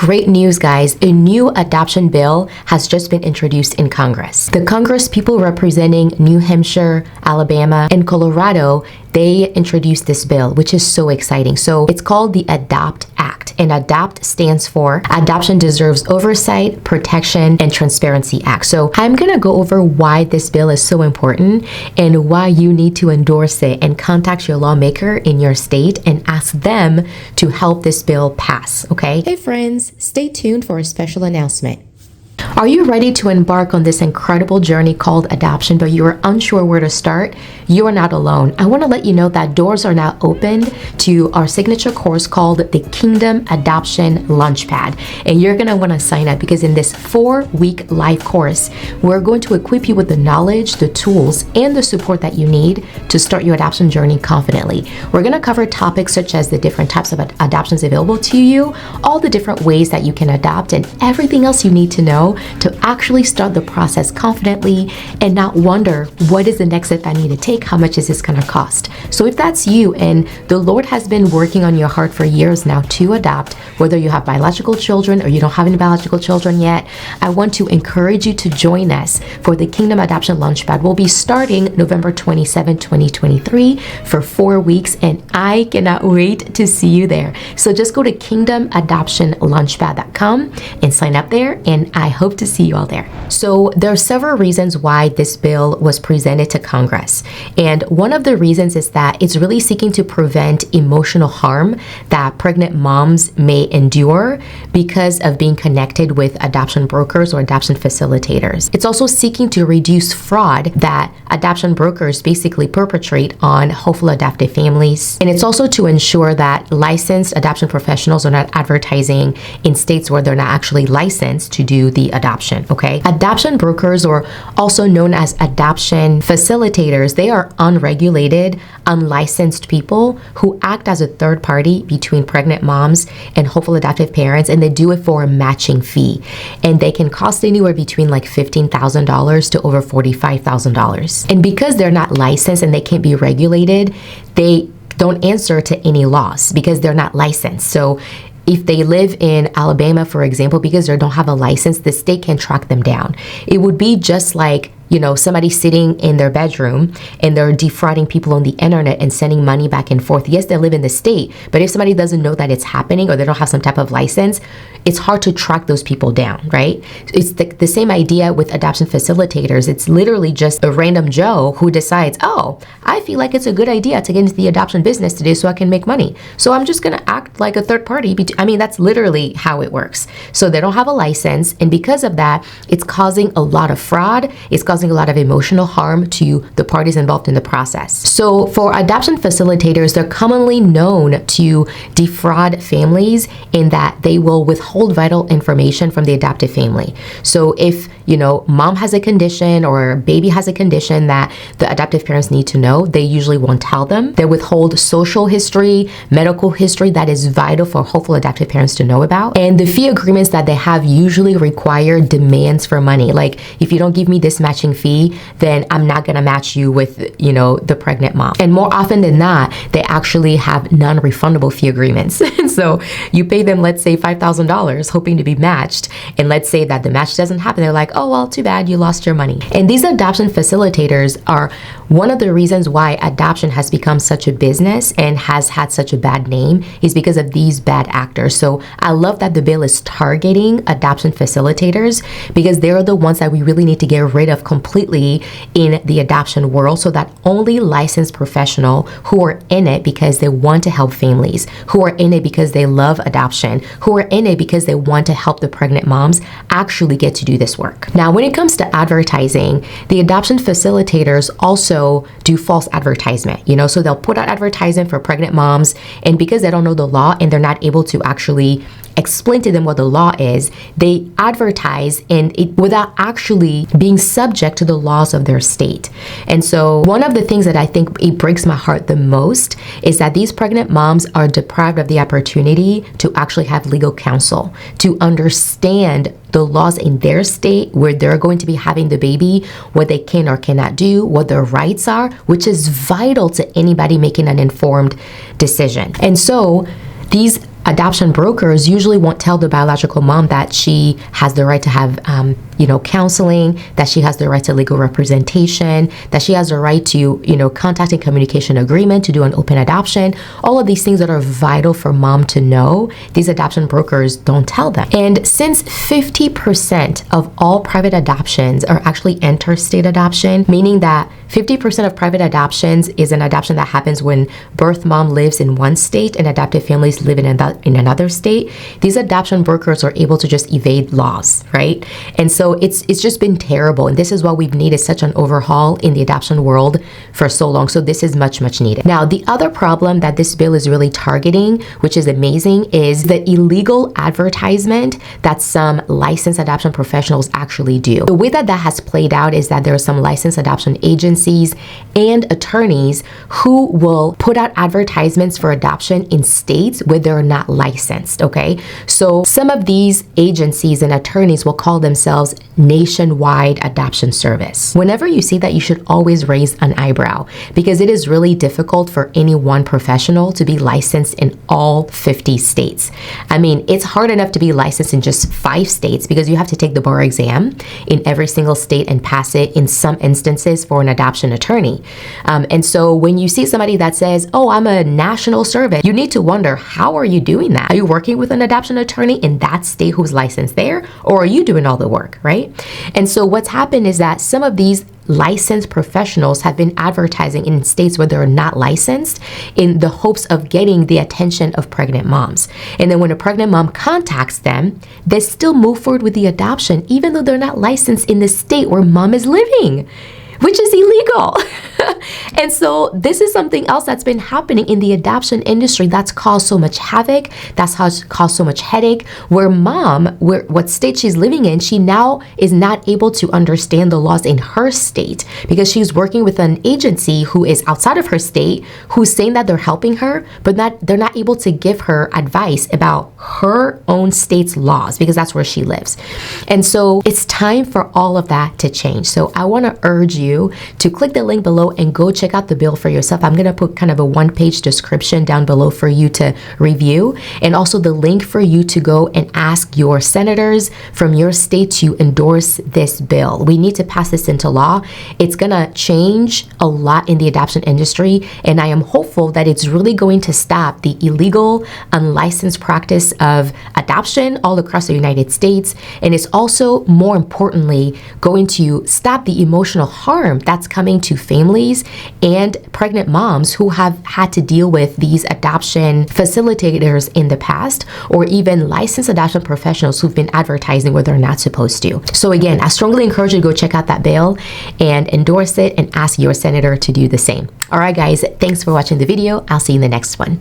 Great news, guys. A new adoption bill has just been introduced in Congress. The Congress people representing New Hampshire, Alabama, and Colorado, they introduced this bill, which is so exciting. So it's called the ADOPT Act, and ADOPT stands for Adoption Deserves Oversight, Protection, and Transparency Act. So I'm gonna go over why this bill is so important and why you need to endorse it and contact your lawmaker in your state and ask them to help this bill pass, okay? Hey friends, stay tuned for a special announcement. Are you ready to embark on this incredible journey called adoption, but you are unsure where to start? You are not alone. I want to let you know that doors are now opened to our signature course called the Kingdom Adoption Launchpad. And you're going to want to sign up because in this 4-week live course, we're going to equip you with the knowledge, the tools, and the support that you need to start your adoption journey confidently. We're going to cover topics such as the different types of adoptions available to you, all the different ways that you can adopt, and everything else you need to know to actually start the process confidently and not wonder what is the next step I need to take, how much is this going to cost. So if that's you and the Lord has been working on your heart for years now to adopt, whether you have biological children or you don't have any biological children yet, I want to encourage you to join us for the Kingdom Adoption Launchpad. We'll be starting November 27, 2023 for 4 weeks, and I cannot wait to see you there. So just go to kingdomadoptionlaunchpad.com and sign up there, and I hope to see you all there. So there are several reasons why this bill was presented to Congress. And one of the reasons is that it's really seeking to prevent emotional harm that pregnant moms may endure because of being connected with adoption brokers or adoption facilitators. It's also seeking to reduce fraud that adoption brokers basically perpetrate on hopeful adoptive families. And it's also to ensure that licensed adoption professionals are not advertising in states where they're not actually licensed to do the adoption, okay? Adoption brokers, or also known as adoption facilitators, they are unregulated, unlicensed people who act as a third party between pregnant moms and hopeful adoptive parents, and they do it for a matching fee. And they can cost anywhere between like $15,000 to over $45,000. And because they're not licensed and they can't be regulated, they don't answer to any laws because they're not licensed. So if they live in Alabama, for example, because they don't have a license, the state can track them down. It would be just like, you know, somebody sitting in their bedroom and they're defrauding people on the internet and sending money back and forth. Yes, they live in the state, but if somebody doesn't know that it's happening or they don't have some type of license, it's hard to track those people down, right? It's the same idea with adoption facilitators. It's literally just a random Joe who decides, oh, I feel like it's a good idea to get into the adoption business today so I can make money. So I'm just going to act like a third party. I mean, that's literally how it works. So they don't have a license. And because of that, it's causing a lot of fraud. It's causing a lot of emotional harm to the parties involved in the process. So for adoption facilitators, they're commonly known to defraud families in that they will withhold vital information from the adoptive family. So if, you know, mom has a condition or baby has a condition that the adoptive parents need to know, they usually won't tell them. They withhold social history, medical history that is vital for hopeful adoptive parents to know about. And the fee agreements that they have usually require demands for money. Like, if you don't give me this matching fee, then I'm not going to match you with, you know, the pregnant mom. And more often than not, they actually have non-refundable fee agreements. So you pay them, let's say $5,000 hoping to be matched. And let's say that the match doesn't happen. They're like, oh, well, too bad, you lost your money. And these adoption facilitators are one of the reasons why adoption has become such a business and has had such a bad name is because of these bad actors. So I love that the bill is targeting adoption facilitators because they're the ones that we really need to get rid of completely in the adoption world, so that only licensed professionals who are in it because they want to help families, who are in it because they love adoption, who are in it because they want to help the pregnant moms actually get to do this work. Now, when it comes to advertising, the adoption facilitators also do false advertisement, you know, so they'll put out advertising for pregnant moms, and because they don't know the law and they're not able to actually explain to them what the law is, they advertise and it without actually being subject to the laws of their state. And so one of the things that I think it breaks my heart the most is that these pregnant moms are deprived of the opportunity to actually have legal counsel, to understand the laws in their state where they're going to be having the baby, what they can or cannot do, what their rights are, which is vital to anybody making an informed decision. And so these adoption brokers usually won't tell the biological mom that she has the right to have, counseling, that she has the right to legal representation, that she has the right to, contact and communication agreement to do an open adoption. All of these things that are vital for mom to know, these adoption brokers don't tell them. And since 50% of all private adoptions are actually interstate adoption, meaning that 50% of private adoptions is an adoption that happens when birth mom lives in one state and adoptive families live in another state, these adoption brokers are able to just evade laws, right? And so it's just been terrible. And this is why we've needed such an overhaul in the adoption world for so long. So this is much, much needed. Now, the other problem that this bill is really targeting, which is amazing, is the illegal advertisement that some licensed adoption professionals actually do. The way that has played out is that there are some licensed adoption agencies and attorneys who will put out advertisements for adoption in states where they're not licensed, okay? So some of these agencies and attorneys will call themselves Nationwide Adoption Service. Whenever you see that, you should always raise an eyebrow, because it is really difficult for any one professional to be licensed in all 50 states. I mean, it's hard enough to be licensed in just 5 states because you have to take the bar exam in every single state and pass it in some instances for an adoption attorney. And so when you see somebody that says, oh, I'm a national service, you need to wonder, how are you doing that? Are you working with an adoption attorney in that state who's licensed there? Or are you doing all the work, right? And so what's happened is that some of these licensed professionals have been advertising in states where they're not licensed in the hopes of getting the attention of pregnant moms. And then when a pregnant mom contacts them, they still move forward with the adoption, even though they're not licensed in the state where mom is living, which is illegal. And so this is something else that's been happening in the adoption industry that's caused so much havoc, that's caused so much headache, where mom, what state she's living in, she now is not able to understand the laws in her state because she's working with an agency who is outside of her state, who's saying that they're helping her, but they're not able to give her advice about her own state's laws because that's where she lives. And so it's time for all of that to change. So I want to urge you to click the link below and go check out the bill for yourself. I'm going to put kind of a one-page description down below for you to review, and also the link for you to go and ask your senators from your state to endorse this bill. We need to pass this into law. It's going to change a lot in the adoption industry, and I am hopeful that it's really going to stop the illegal, unlicensed practice of adoption all across the United States. And it's also, more importantly, going to stop the emotional harm that's coming to families and pregnant moms who have had to deal with these adoption facilitators in the past, or even licensed adoption professionals who've been advertising where they're not supposed to. So again, I strongly encourage you to go check out that bill and endorse it and ask your senator to do the same. All right, guys, thanks for watching the video. I'll see you in the next one.